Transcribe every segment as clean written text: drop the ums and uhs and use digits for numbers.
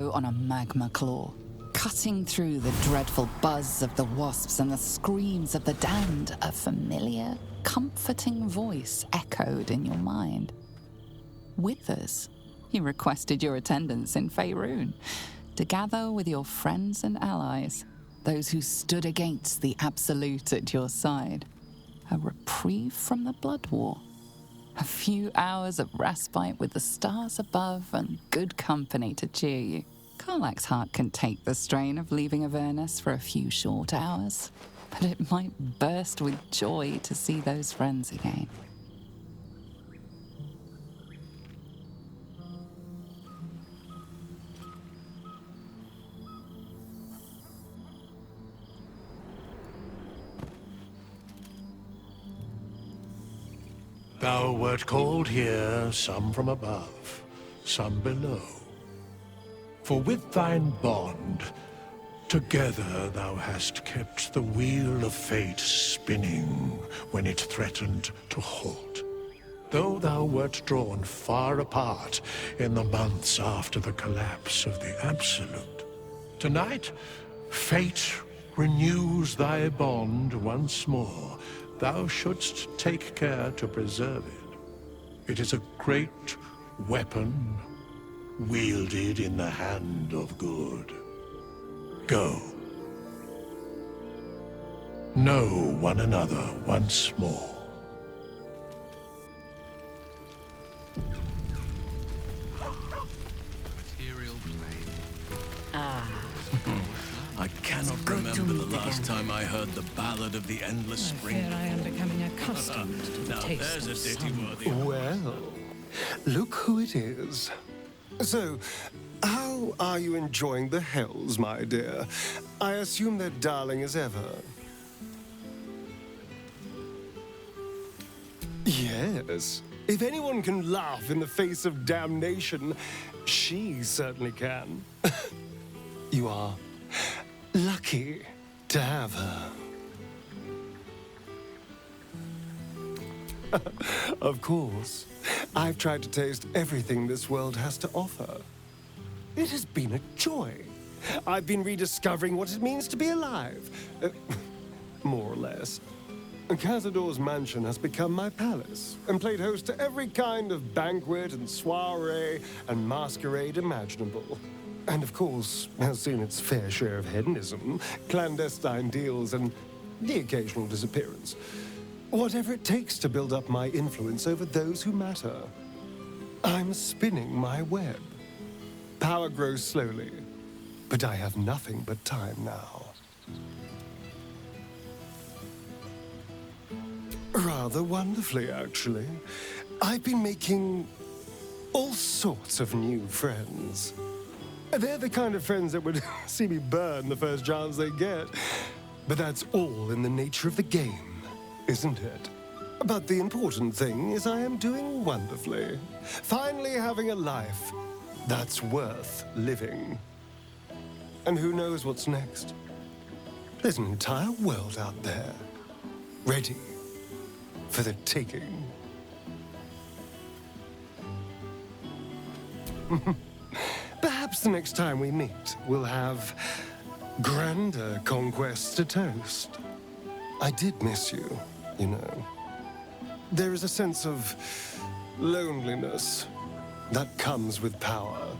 go on a magma claw, cutting through the dreadful buzz of the wasps and the screams of the damned. A familiar, comforting voice echoed in your mind. Withers, he requested your attendance in Faerun to gather with your friends and allies, those who stood against the Absolute at your side. A reprieve from the Blood War. A few hours of respite with the stars above and good company to cheer you. Karlach's heart can take the strain of leaving Avernus for a few short hours, but it might burst with joy to see those friends again. Thou wert called here, some from above, some below. For with thine bond, together thou hast kept the wheel of fate spinning when it threatened to halt. Though thou wert drawn far apart in the months after the collapse of the Absolute, tonight, fate renews thy bond once more. Thou shouldst take care to preserve it. It is a great weapon, wielded in the hand of good. Go. Know one another once more. Material plane. I cannot remember the last time I heard the ballad of the endless spring. I fear I am becoming accustomed to the Now taste there's of a ditty summer. worthy. Well, look who it is. So, how are you enjoying the Hells, my dear? I assume they're darling as ever. Yes. If anyone can laugh in the face of damnation, she certainly can. You are lucky to have her. Of course. I've tried to taste everything this world has to offer. It has been a joy. I've been rediscovering what it means to be alive. More or less. Cazador's mansion has become my palace, and played host to every kind of banquet and soiree and masquerade imaginable. And of course, has seen its fair share of hedonism, clandestine deals, and the occasional disappearance. Whatever it takes to build up my influence over those who matter. I'm spinning my web. Power grows slowly, but I have nothing but time now. Rather wonderfully, actually. I've been making all sorts of new friends. They're the kind of friends that would see me burn the first chance they get. But that's all in the nature of the game, isn't it? But the important thing is I am doing wonderfully. Finally having a life that's worth living. And who knows what's next? There's an entire world out there, ready for the taking. Perhaps the next time we meet, we'll have grander conquests to toast. I did miss you, you know. There is a sense of loneliness that comes with power.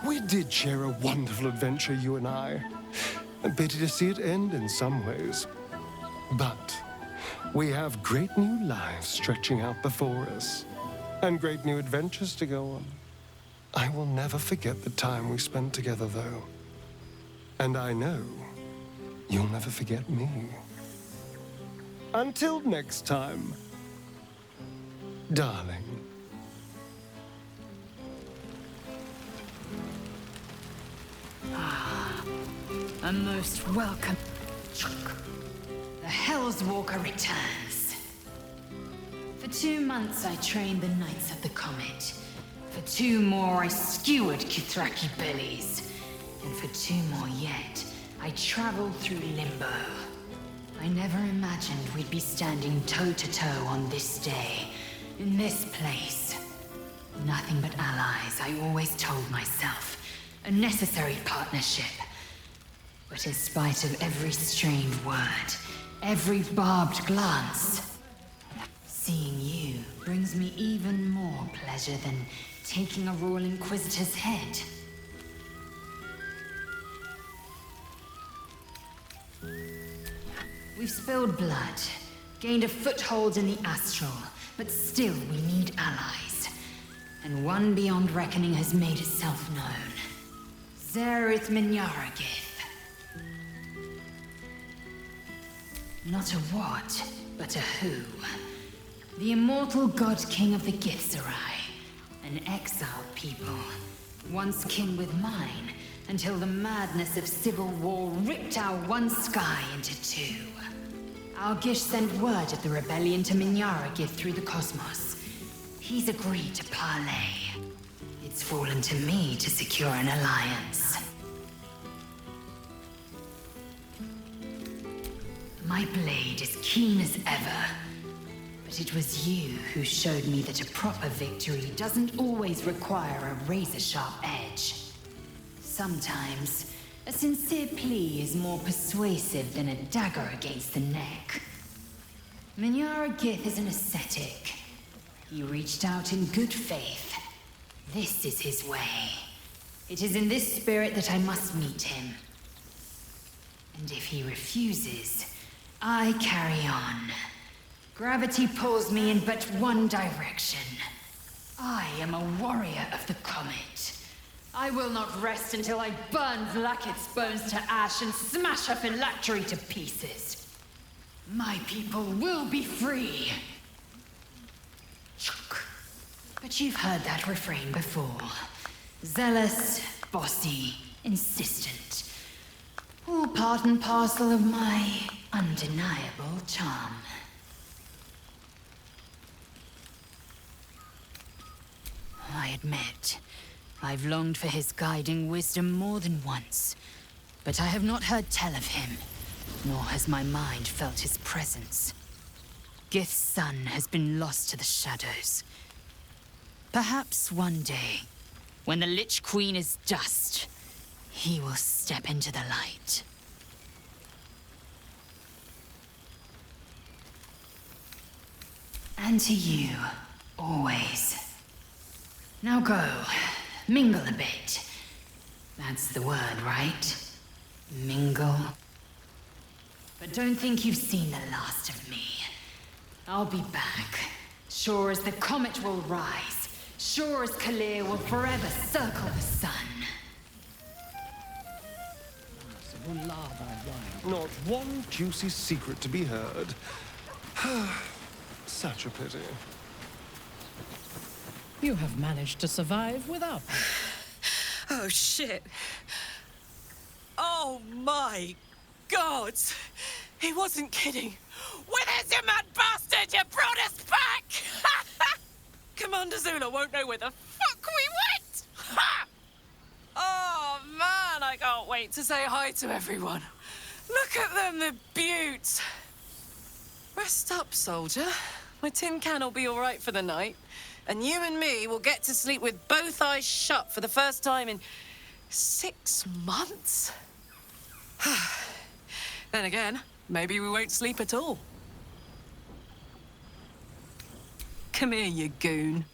We did share a wonderful adventure, you and I. A pity to see it end in some ways. But we have great new lives stretching out before us, and great new adventures to go on. I will never forget the time we spent together, though. And I know you'll never forget me. Until next time, darling. A most welcome. The Hell's Walker returns. For 2 months I trained the Knights of the Comet. For 2 more I skewered Kithraki bellies. And for 2 more yet, I traveled through Limbo. I never imagined we'd be standing toe-to-toe on this day, in this place. Nothing but allies, I always told myself. a necessary partnership. But in spite of every strained word, every barbed glance, seeing you brings me even more pleasure than taking a Royal Inquisitor's head. We've spilled blood, gained a foothold in the Astral, but still we need allies. And one beyond reckoning has made itself known. Zerith Minyaragith. Not a what, but a who. The immortal god king of the Githzerai. An exiled people. Once kin with mine, until the madness of civil war ripped our one sky into two. Algish sent word of the rebellion to Minyaragith through the cosmos. He's agreed to parley. It's fallen to me to secure an alliance. My blade is keen as ever, but it was you who showed me that a proper victory doesn't always require a razor-sharp edge. Sometimes, a sincere plea is more persuasive than a dagger against the neck. Minyaragith is an ascetic. He reached out in good faith. This is his way. It is in this spirit that I must meet him. And if he refuses, I carry on. Gravity pulls me in but one direction. I am a warrior of the comet. I will not rest until I burn Vlaakith's bones to ash and smash her phylactery to pieces. My people will be free. But you've heard that refrain before. Zealous, bossy, insistent. All part and parcel of my undeniable charm. I admit, I've longed for his guiding wisdom more than once, but I have not heard tell of him, nor has my mind felt his presence. Gith's son has been lost to the shadows. Perhaps one day, when the Lich Queen is dust, he will step into the light. And to you, always. Now go, mingle a bit. That's the word, right? Mingle. But don't think you've seen the last of me. I'll be back, sure as the comet will rise, sure as Kalir will forever circle the sun. Not one juicy secret to be heard. Such a pity. You have managed to survive without me. Oh, shit. Oh, my God. He wasn't kidding. Where's your mad bastard? You brought us back! Commander Zula won't know where the fuck we went! Ha! Oh, man, I can't wait to say hi to everyone. Look at them, the beauts. Rest up, soldier. My tin can will be all right for the night. And you and me will get to sleep with both eyes shut for the first time in 6 months. Then again, maybe we won't sleep at all. Come here, you goon.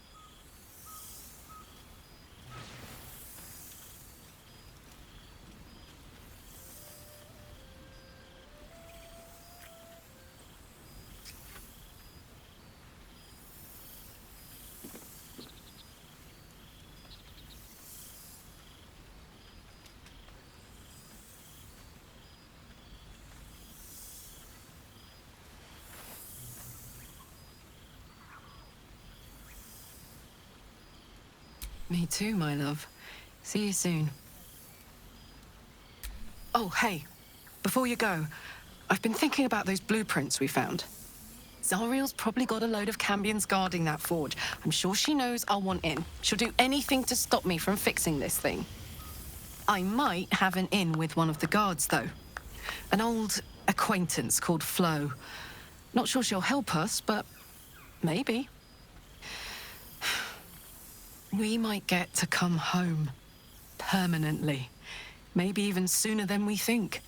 Me too, my love. See you soon. Oh, hey. Before you go, I've been thinking about those blueprints we found. Zariel's probably got a load of Cambions guarding that forge. I'm sure she knows I'll want in. She'll do anything to stop me from fixing this thing. I might have an in with one of the guards, though. An old acquaintance called Flo. Not sure she'll help us, but maybe. We might get to come home permanently. Maybe even sooner than we think.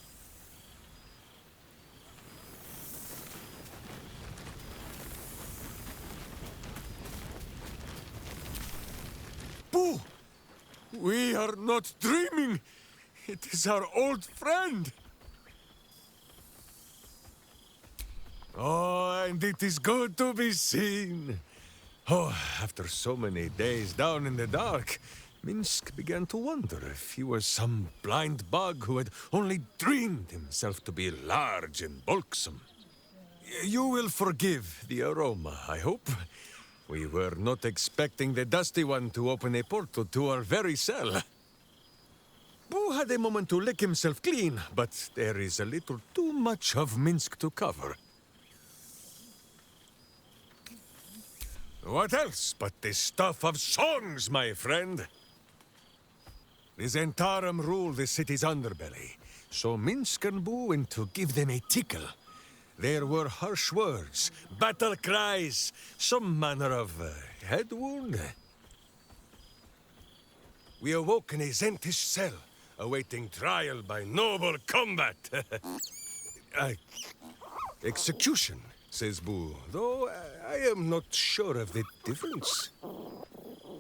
Boo! We are not dreaming! It is our old friend! Oh, and it is good to be seen. Oh, after so many days down in the dark, Minsk began to wonder if he was some blind bug who had only dreamed himself to be large and bulksome. You will forgive the aroma, I hope. We were not expecting the Dusty One to open a portal to our very cell. Boo had a moment to lick himself clean, but there is a little too much of Minsk to cover. What else but the stuff of songs, my friend? The Zentarum rule the city's underbelly, so Minsk and Boo went to give them a tickle. There were harsh words, battle cries, some manner of head wound. We awoke in a Zentish cell, awaiting trial by noble combat. Execution, says Boo, though I am not sure of the difference.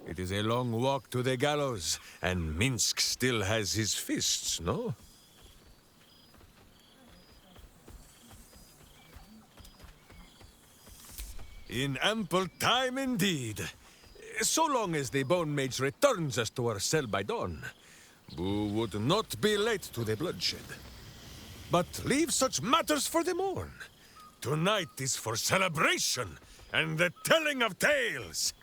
It is a long walk to the gallows, and Minsk still has his fists, no? In ample time indeed. So long as the Bone Mage returns us to our cell by dawn, Boo would not be late to the bloodshed. But leave such matters for the morn. Tonight is for celebration and the telling of tales.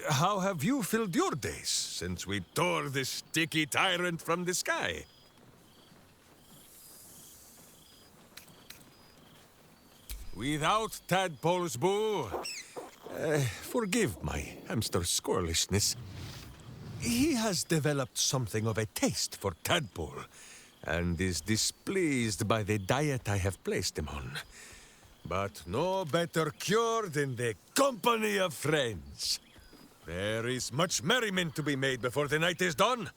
How have you filled your days since we tore this sticky tyrant from the sky? Without tadpoles, Boo. Forgive my hamster squirrelishness. He has developed something of a taste for tadpole, and is displeased by the diet I have placed him on. But no better cure than the company of friends. There is much merriment to be made before the night is done.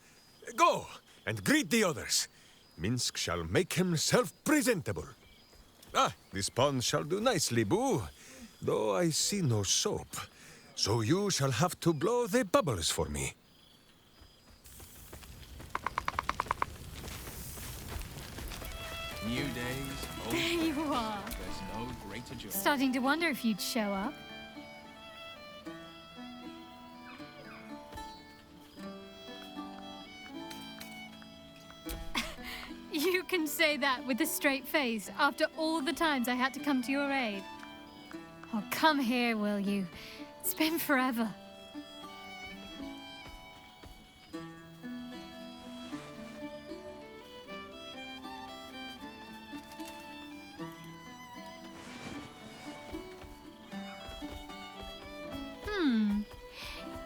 Go, and greet the others. Minsk shall make himself presentable. Ah, this pond shall do nicely, Boo. Though I see no soap. So you shall have to blow the bubbles for me. New days, old There you are. There's no greater joy. Starting to wonder if you'd show up. You can say that with a straight face after all the times I had to come to your aid. Oh, come here, will you? It's been forever.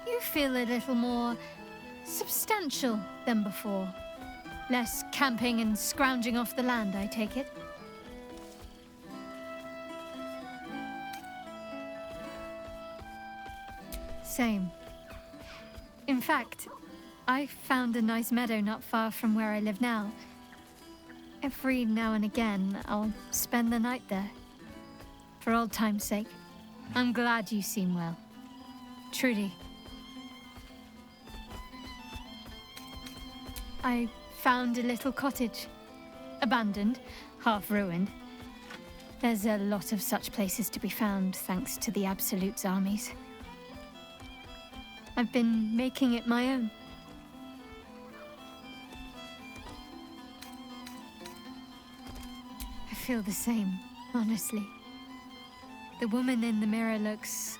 You feel a little more substantial than before. Less camping and scrounging off the land, I take it. Same. In fact, I found a nice meadow not far from where I live now. Every now and again, I'll spend the night there. For old time's sake. I'm glad you seem well. Trudy. I found a little cottage. Abandoned, half ruined. There's a lot of such places to be found thanks to the Absolute's armies. I've been making it my own. I feel the same, honestly. The woman in the mirror looks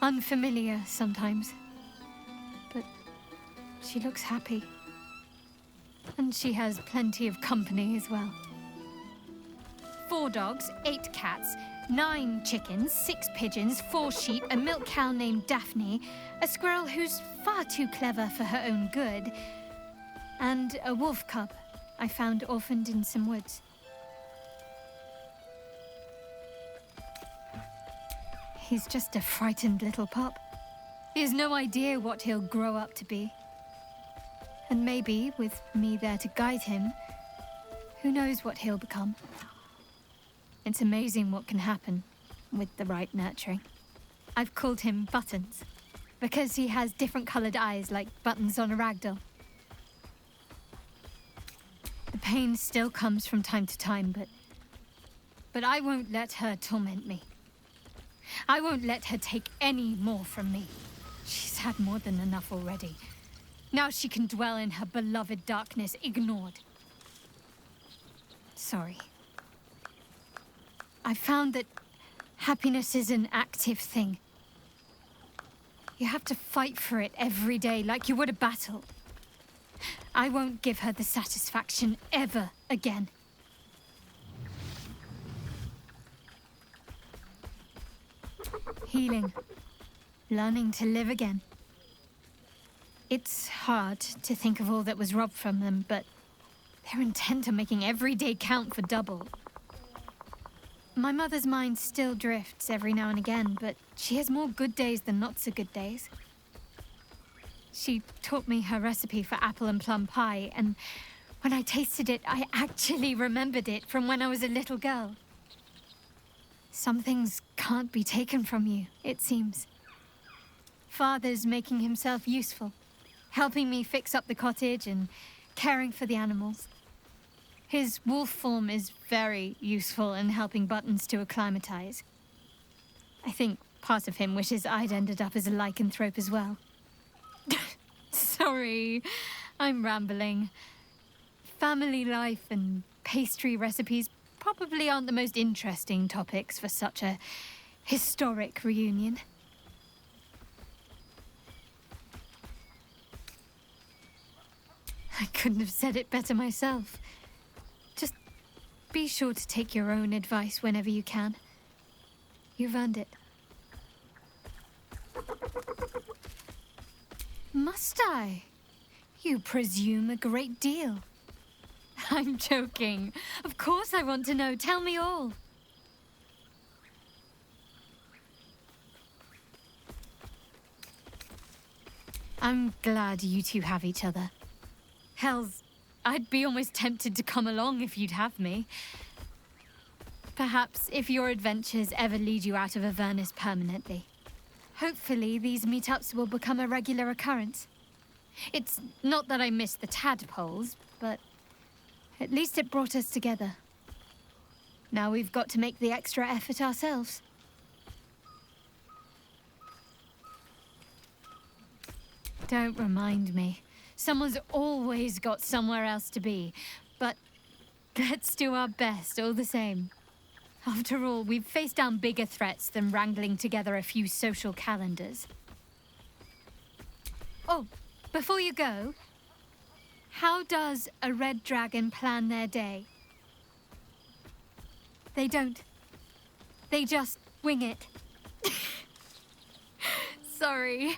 unfamiliar sometimes, but she looks happy. And she has plenty of company as well. 4 dogs, 8 cats, 9 chickens, 6 pigeons, 4 sheep, a milk cow named Daphne, a squirrel who's far too clever for her own good, and a wolf cub I found orphaned in some woods. He's just a frightened little pup. He has no idea what he'll grow up to be. And maybe, with me there to guide him, who knows what he'll become. It's amazing what can happen with the right nurturing. I've called him Buttons, because he has different colored eyes like buttons on a ragdoll. The pain still comes from time to time, but I won't let her torment me. I won't let her take any more from me. She's had more than enough already. Now she can dwell in her beloved darkness, ignored. Sorry. I found that happiness is an active thing. You have to fight for it every day, like you would a battle. I won't give her the satisfaction ever again. Healing. Learning to live again. It's hard to think of all that was robbed from them, but they're intent on making every day count for double. My mother's mind still drifts every now and again, but she has more good days than not so good days. She taught me her recipe for apple and plum pie, and when I tasted it, I actually remembered it from when I was a little girl. Some things can't be taken from you, it seems. Father's making himself useful, helping me fix up the cottage and caring for the animals. His wolf form is very useful in helping Buttons to acclimatize. I think part of him wishes I'd ended up as a lycanthrope as well. Sorry, I'm rambling. Family life and pastry recipes probably aren't the most interesting topics for such a historic reunion. I couldn't have said it better myself. Just be sure to take your own advice whenever you can. You've earned it. Must I? You presume a great deal. I'm joking. Of course I want to know. Tell me all. I'm glad you two have each other. Hells, I'd be almost tempted to come along if you'd have me. Perhaps if your adventures ever lead you out of Avernus permanently. Hopefully these meetups will become a regular occurrence. It's not that I miss the tadpoles, but at least it brought us together. Now we've got to make the extra effort ourselves. Don't remind me. Someone's always got somewhere else to be, but let's do our best all the same. After all, we've faced down bigger threats than wrangling together a few social calendars. Oh, before you go, how does a red dragon plan their day? They don't. They just wing it. Sorry.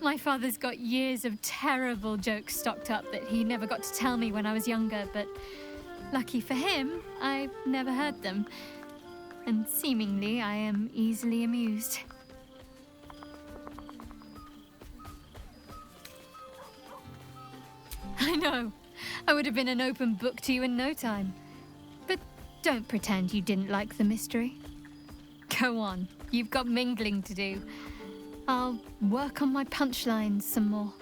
My father's got years of terrible jokes stocked up that he never got to tell me when I was younger, but lucky for him, I've never heard them. And seemingly, I am easily amused. I know. I would have been an open book to you in no time. But don't pretend you didn't like the mystery. Go on. You've got mingling to do. I'll work on my punchlines some more.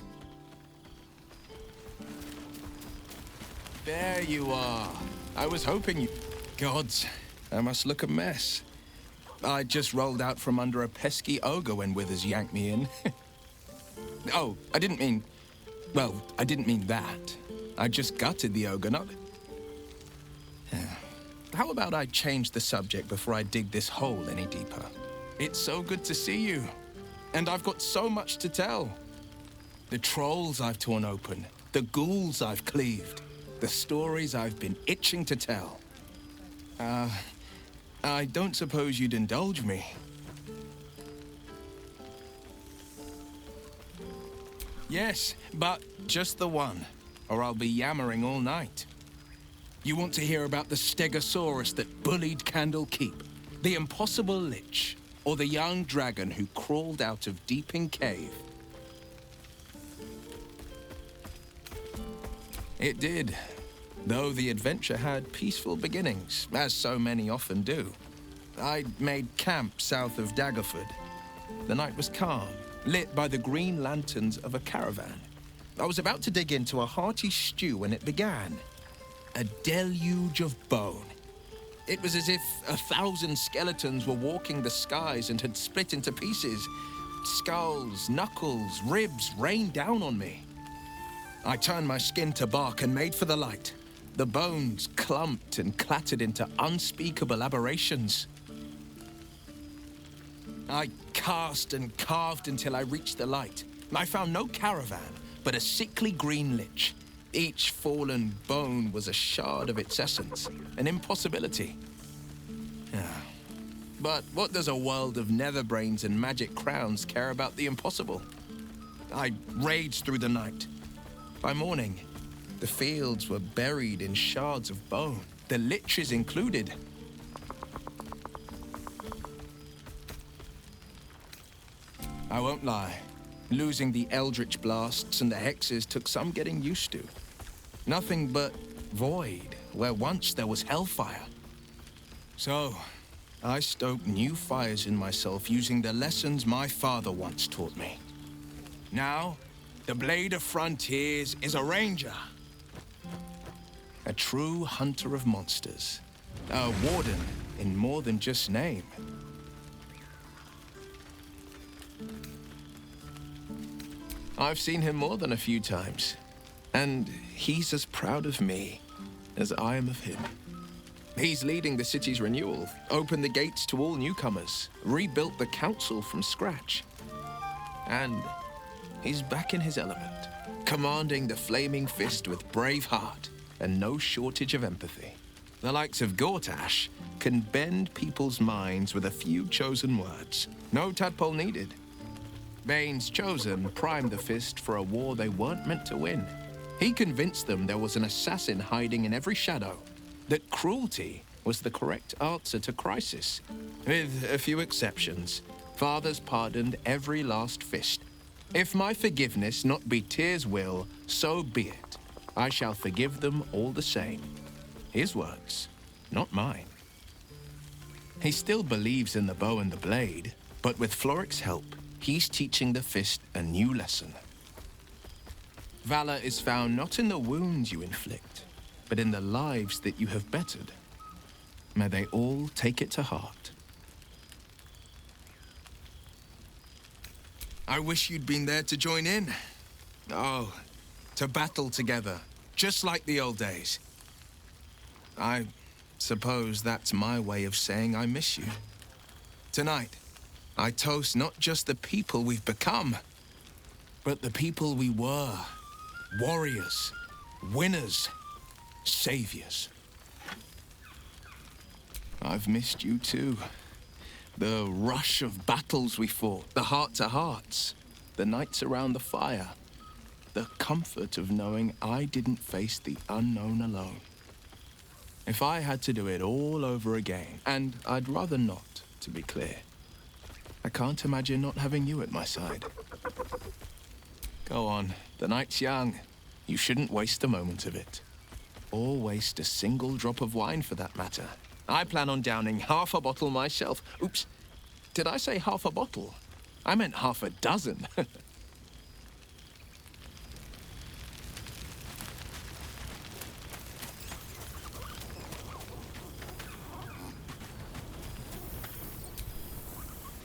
There you are. I was hoping you... Gods, I must look a mess. I just rolled out from under a pesky ogre when Withers yanked me in. Oh, I didn't mean... Well, I didn't mean that. I just gutted the ogre, not... How about I change the subject before I dig this hole any deeper? It's so good to see you. And I've got so much to tell. The trolls I've torn open, the ghouls I've cleaved, the stories I've been itching to tell. I don't suppose you'd indulge me. Yes, but just the one, or I'll be yammering all night. You want to hear about the Stegosaurus that bullied Candle Keep, the impossible lich, or the young dragon who crawled out of Deeping Cave? It did, though the adventure had peaceful beginnings, as so many often do. I'd made camp south of Daggerford. The night was calm, lit by the green lanterns of a caravan. I was about to dig into a hearty stew when it began. A deluge of bone. It was as if 1,000 skeletons were walking the skies and had split into pieces. Skulls, knuckles, ribs rained down on me. I turned my skin to bark and made for the light. The bones clumped and clattered into unspeakable aberrations. I cast and carved until I reached the light. I found no caravan, but a sickly green lich. Each fallen bone was a shard of its essence, an impossibility. But what does a world of netherbrains and magic crowns care about the impossible? I raged through the night. By morning, the fields were buried in shards of bone, the liches included. I won't lie. Losing the eldritch blasts and the hexes took some getting used to. Nothing but void, where once there was hellfire. So, I stoked new fires in myself using the lessons my father once taught me. Now, the Blade of Frontiers is a ranger. A true hunter of monsters. A warden in more than just name. I've seen him more than a few times, and he's as proud of me as I am of him. He's leading the city's renewal, opened the gates to all newcomers, rebuilt the council from scratch. And he's back in his element, commanding the Flaming Fist with brave heart and no shortage of empathy. The likes of Gortash can bend people's minds with a few chosen words. No tadpole needed. Bane's Chosen primed the Fist for a war they weren't meant to win. He convinced them there was an assassin hiding in every shadow, that cruelty was the correct answer to crisis. With a few exceptions, fathers pardoned every last fist. If my forgiveness not be Tyr's will, so be it. I shall forgive them all the same. His words, not mine. He still believes in the bow and the blade, but with Floric's help, he's teaching the Fist a new lesson. Valor is found not in the wounds you inflict, but in the lives that you have bettered. May they all take it to heart. I wish you'd been there to join in. Oh, to battle together, just like the old days. I suppose that's my way of saying I miss you. Tonight, I toast not just the people we've become, but the people we were. Warriors, winners, saviors. I've missed you too. The rush of battles we fought, the heart-to-hearts, the nights around the fire, the comfort of knowing I didn't face the unknown alone. If I had to do it all over again, and I'd rather not, to be clear, I can't imagine not having you at my side. Go on, the night's young. You shouldn't waste a moment of it. Or waste a single drop of wine for that matter. I plan on downing half a bottle myself. Oops, did I say half a bottle? I meant half a dozen.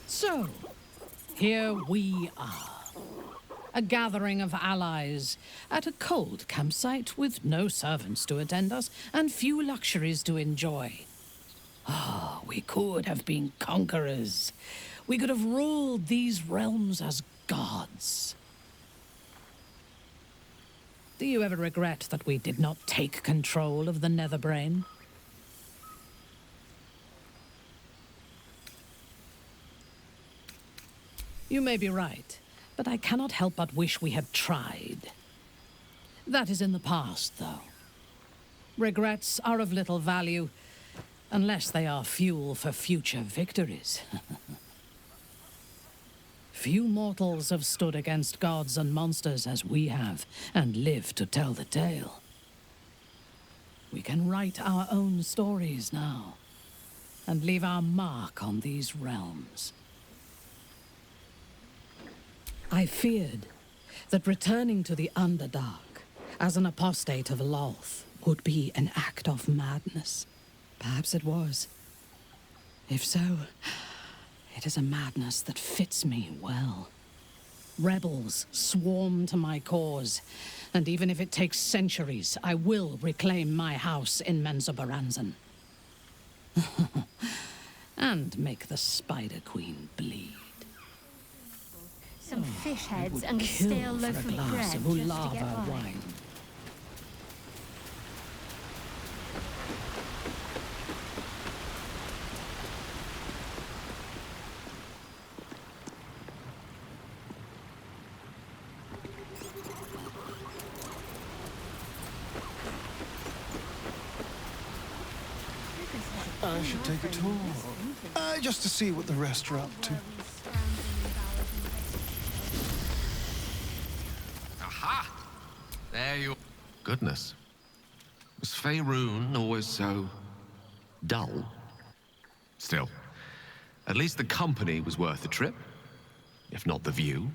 So, here we are. A gathering of allies at a cold campsite with no servants to attend us and few luxuries to enjoy. Ah, we could have been conquerors. We could have ruled these realms as gods. Do you ever regret that we did not take control of the Netherbrain? You may be right, but I cannot help but wish we had tried. That is in the past, though. Regrets are of little value, unless they are fuel for future victories. Few mortals have stood against gods and monsters as we have, and lived to tell the tale. We can write our own stories now, and leave our mark on these realms. I feared that returning to the Underdark as an apostate of Lolth would be an act of madness. Perhaps it was. If so, it is a madness that fits me well. Rebels swarm to my cause, and even if it takes centuries, I will reclaim my house in Menzoberranzan. And make the Spider Queen bleed. Some fish heads I and would a kill stale for loaf a of glass bread of just to get Ulava by. wine. I should take a tour. Just to see what the rest are up to. Aha! There you... Goodness. Was Faerun always so... dull? Still, at least the company was worth the trip. If not the view.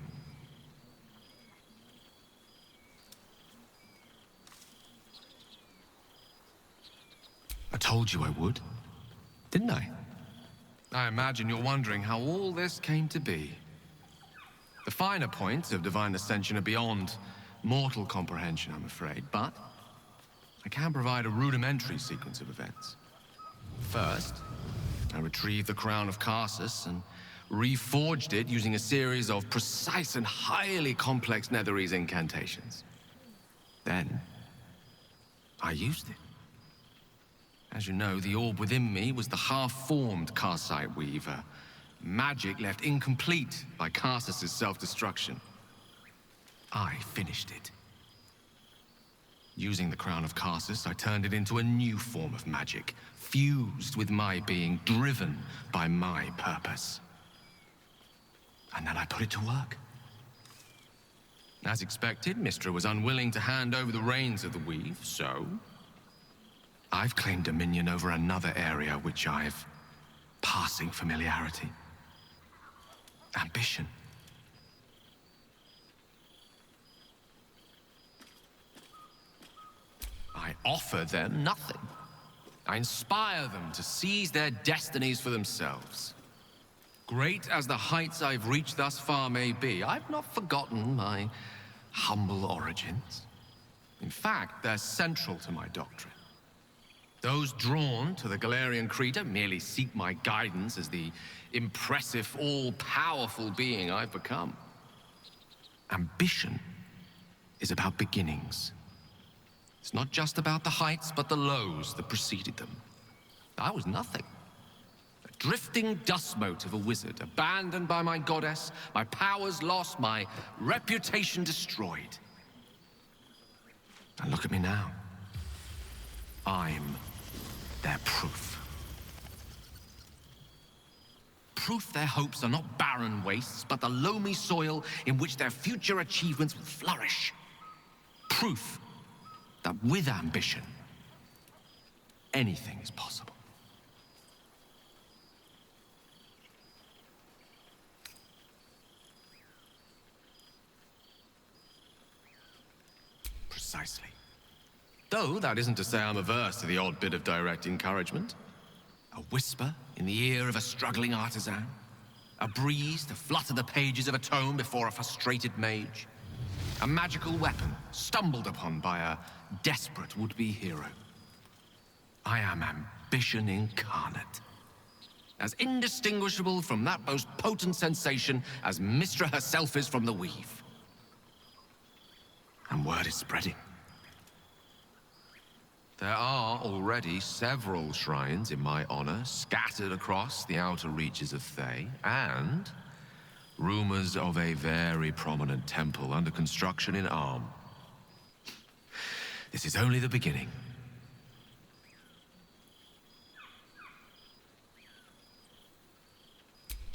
I told you I would. Didn't I? I imagine you're wondering how all this came to be. The finer points of divine ascension are beyond mortal comprehension, I'm afraid, but I can provide a rudimentary sequence of events. First, I retrieved the crown of Karsus and reforged it using a series of precise and highly complex Netherese incantations. Then, I used it. As you know, the orb within me was the half-formed Karsite Weaver. Magic left incomplete by Karsus' self-destruction. I finished it. Using the Crown of Karsus, I turned it into a new form of magic, fused with my being, driven by my purpose. And then I put it to work. As expected, Mystra was unwilling to hand over the reins of the Weave, so... I've claimed dominion over another area which I've passing familiarity. Ambition. I offer them nothing. I inspire them to seize their destinies for themselves. Great as the heights I've reached thus far may be, I've not forgotten my humble origins. In fact, they're central to my doctrine. Those drawn to the Galarian Creator merely seek my guidance as the impressive, all-powerful being I've become. Ambition is about beginnings. It's not just about the heights, but the lows that preceded them. I was nothing. A drifting dust mote of a wizard, abandoned by my goddess, my powers lost, my reputation destroyed. And look at me now. I'm their proof. Proof their hopes are not barren wastes, but the loamy soil in which their future achievements will flourish. Proof that with ambition, anything is possible. Precisely. Though that isn't to say I'm averse to the odd bit of direct encouragement. A whisper in the ear of a struggling artisan. A breeze to flutter the pages of a tome before a frustrated mage. A magical weapon stumbled upon by a desperate would-be hero. I am ambition incarnate. As indistinguishable from that most potent sensation as Mystra herself is from the Weave. And word is spreading. There are already several shrines in my honor scattered across the outer reaches of Thay, and rumors of a very prominent temple under construction in Arm. This is only the beginning.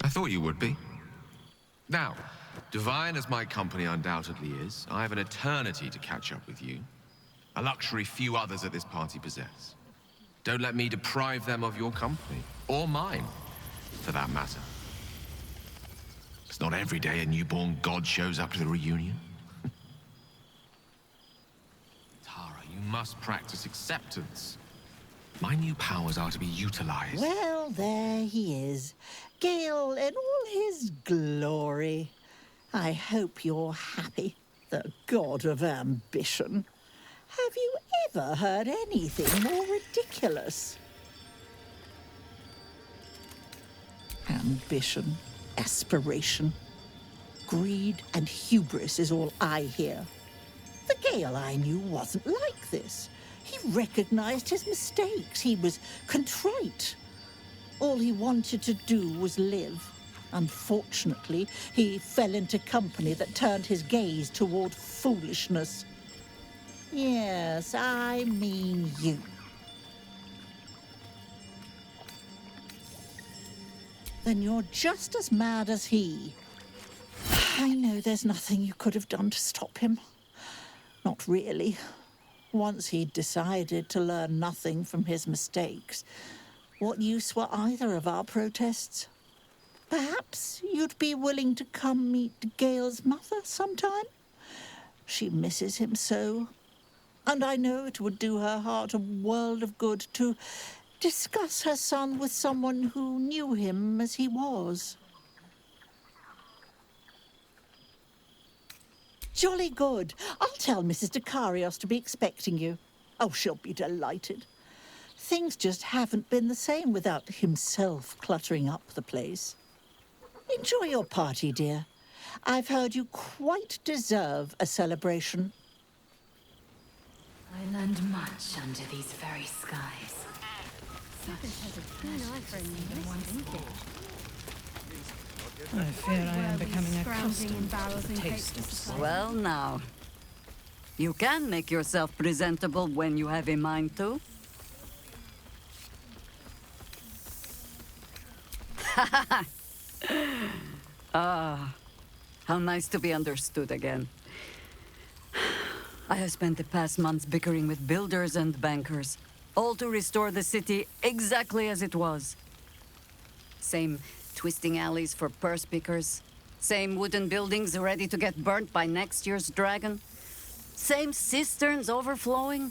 I thought you would be. Now, divine as my company undoubtedly is, I have an eternity to catch up with you. a luxury few others at this party possess. Don't let me deprive them of your company, or mine, for that matter. It's not every day a newborn god shows up to the reunion. Tara, you must practice acceptance. My new powers are to be utilized. Well, there he is. Gale in all his glory. I hope you're happy, the god of ambition. Have you ever heard anything more ridiculous? Ambition, aspiration, greed and hubris is all I hear. The Gale I knew wasn't like this. He recognized his mistakes. He was contrite. All he wanted to do was live. Unfortunately, he fell into company that turned his gaze toward foolishness. Yes, I mean you. Then you're just as mad as he. I know there's nothing you could have done to stop him. Not really. Once he'd decided to learn nothing from his mistakes, what use were either of our protests? Perhaps you'd be willing to come meet Gale's mother sometime? She misses him so, and I know it would do her heart a world of good to discuss her son with someone who knew him as he was. Jolly good. I'll tell Mrs. Dekarios to be expecting you. Oh, she'll be delighted. Things just haven't been the same without himself cluttering up the place. Enjoy your party, dear. I've heard you quite deserve a celebration. I learned much under these very skies. I fear I am becoming accustomed to the taste of slime. Well now, you can make yourself presentable when you have a mind to. Ah, how nice to be understood again. I have spent the past months bickering with builders and bankers, all to restore the city exactly as it was. Same twisting alleys for purse pickers, same wooden buildings ready to get burnt by next year's dragon, same cisterns overflowing,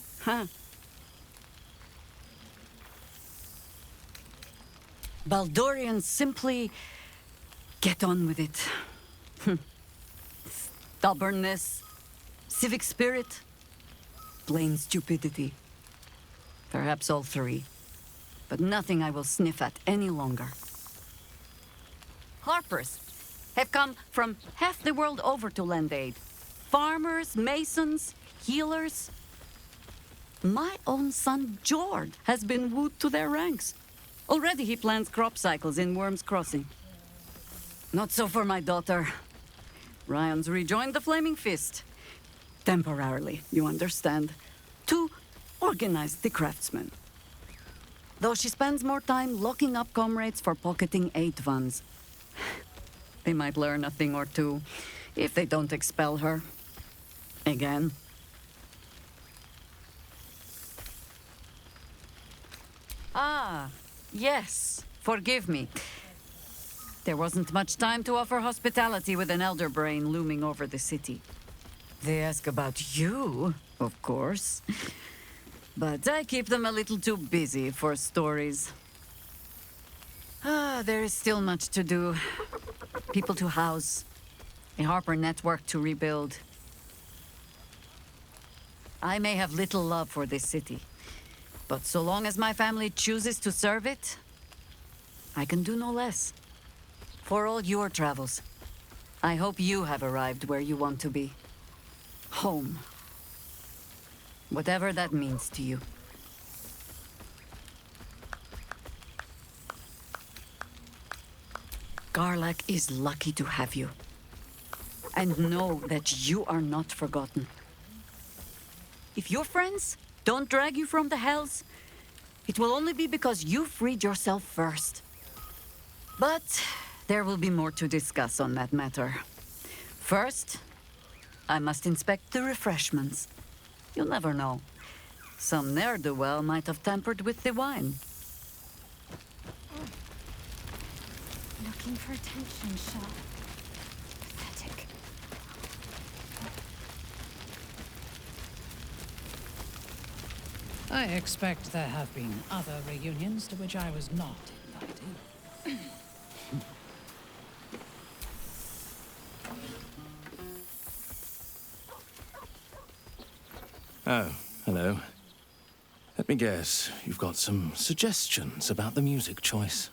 Baldurians simply get on with it. Stubbornness, civic spirit, plain stupidity. Perhaps all three, but nothing I will sniff at any longer. Harpers have come from half the world over to lend aid. Farmers, masons, healers. My own son, Jord, has been wooed to their ranks. Already he plans crop cycles in Worm's Crossing. Not so for my daughter. Ryan's rejoined the Flaming Fist. Temporarily, you understand. To organize the craftsmen. Though she spends more time locking up comrades for pocketing aid funds. They might learn a thing or two if they don't expel her. Again. Ah, yes. Forgive me. There wasn't much time to offer hospitality with an elder brain looming over the city. They ask about you, of course. But I keep them a little too busy for stories. There is still much to do. People to house. A Harper network to rebuild. I may have little love for this city, but so long as my family chooses to serve it, I can do no less. For all your travels, I hope you have arrived where you want to be. Home. Whatever that means to you. Garlac is lucky to have you. And know that you are not forgotten. If your friends don't drag you from the hells, it will only be because you freed yourself first. But there will be more to discuss on that matter. First, I must inspect the refreshments. You'll never know. Some ne'er-do-well might have tampered with the wine. Looking for attention, Shah. Pathetic. I expect there have been other reunions to which I was not invited. Oh, hello. Let me guess, you've got some suggestions about the music choice.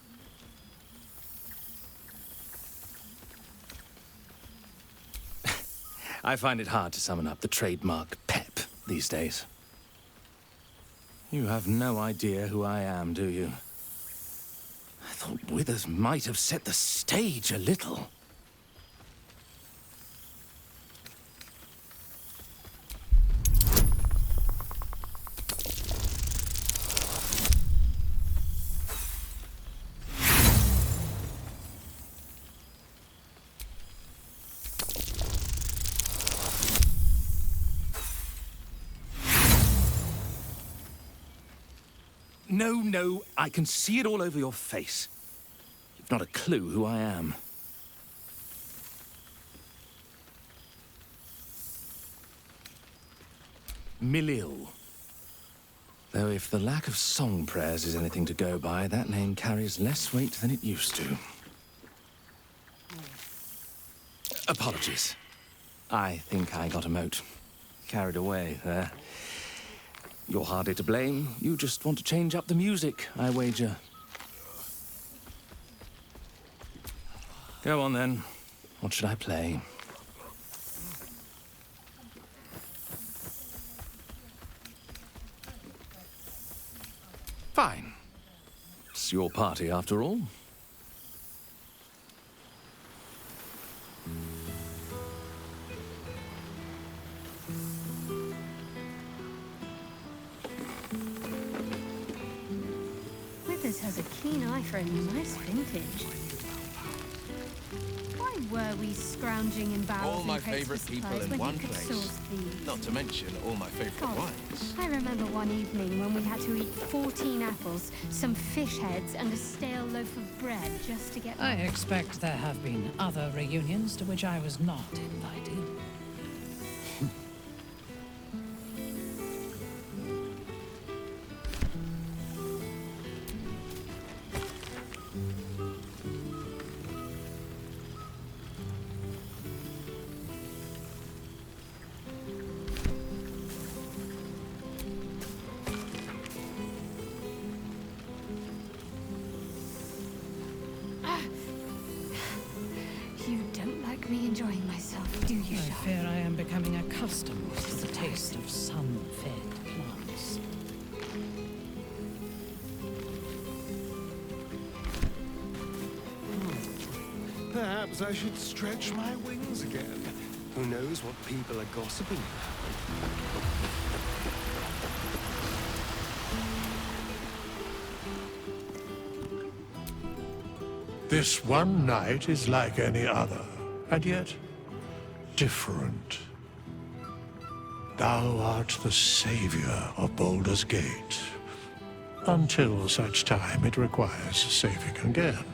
I find it hard to summon up the trademark pep these days. You have no idea who I am, do you? I thought Withers might have set the stage a little. No, I can see it all over your face. You've not a clue who I am. Milil. Though if the lack of song prayers is anything to go by, that name carries less weight than it used to. Apologies. I think I got a mote. Carried away there. You're hardly to blame. You just want to change up the music, I wager. Go on, then. What should I play? Fine. It's your party, after all. Withers has a keen eye for a nice vintage. Why were we scrounging in barrels All my and crates favourite for people supplies in when one he could place. source these? Not to mention all my favourite God, wines. I remember one evening when we had to eat 14 apples, some fish heads, and a stale loaf of bread just to get... I expect there have been other reunions to which I was not invited. You don't like me enjoying myself, do you, I Shah? fear I am becoming accustomed to the taste of sun-fed plants. Perhaps I should stretch my wings again. Who knows what people are gossiping about? This one night is like any other, and yet different. Thou art the savior of Baldur's Gate, until such time it requires saving again.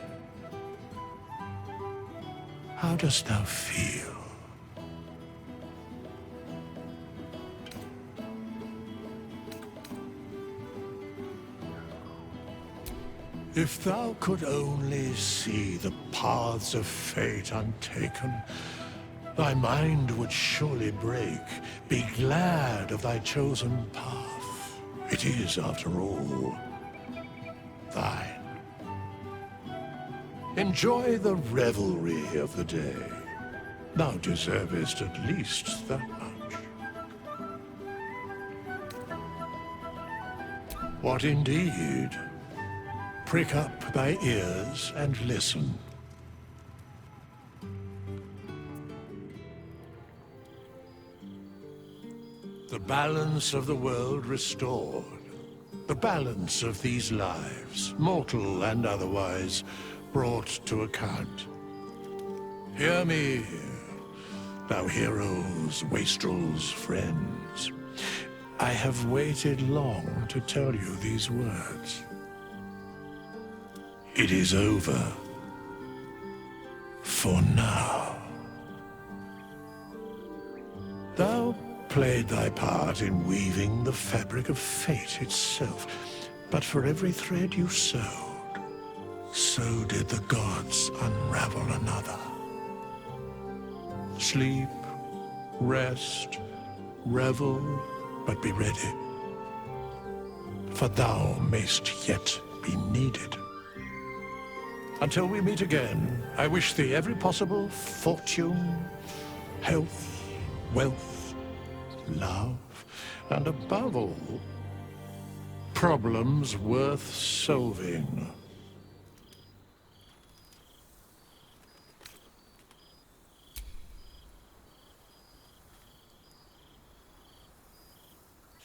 How dost thou feel? If thou could only see the paths of fate untaken, thy mind would surely break. Be glad of thy chosen path. It is, after all, thine. Enjoy the revelry of the day. Thou deservest at least that much. What indeed? Prick up thy ears and listen. The balance of the world restored. The balance of these lives, mortal and otherwise, brought to account. Hear me, thou heroes, wastrels, friends. I have waited long to tell you these words. It is over. For now. Thou played thy part in weaving the fabric of fate itself, but for every thread you sewed, so did the gods unravel another. Sleep, rest, revel, but be ready, for thou mayst yet be needed. Until we meet again, I wish thee every possible fortune, health, wealth, love, and above all, problems worth solving.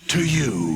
To you,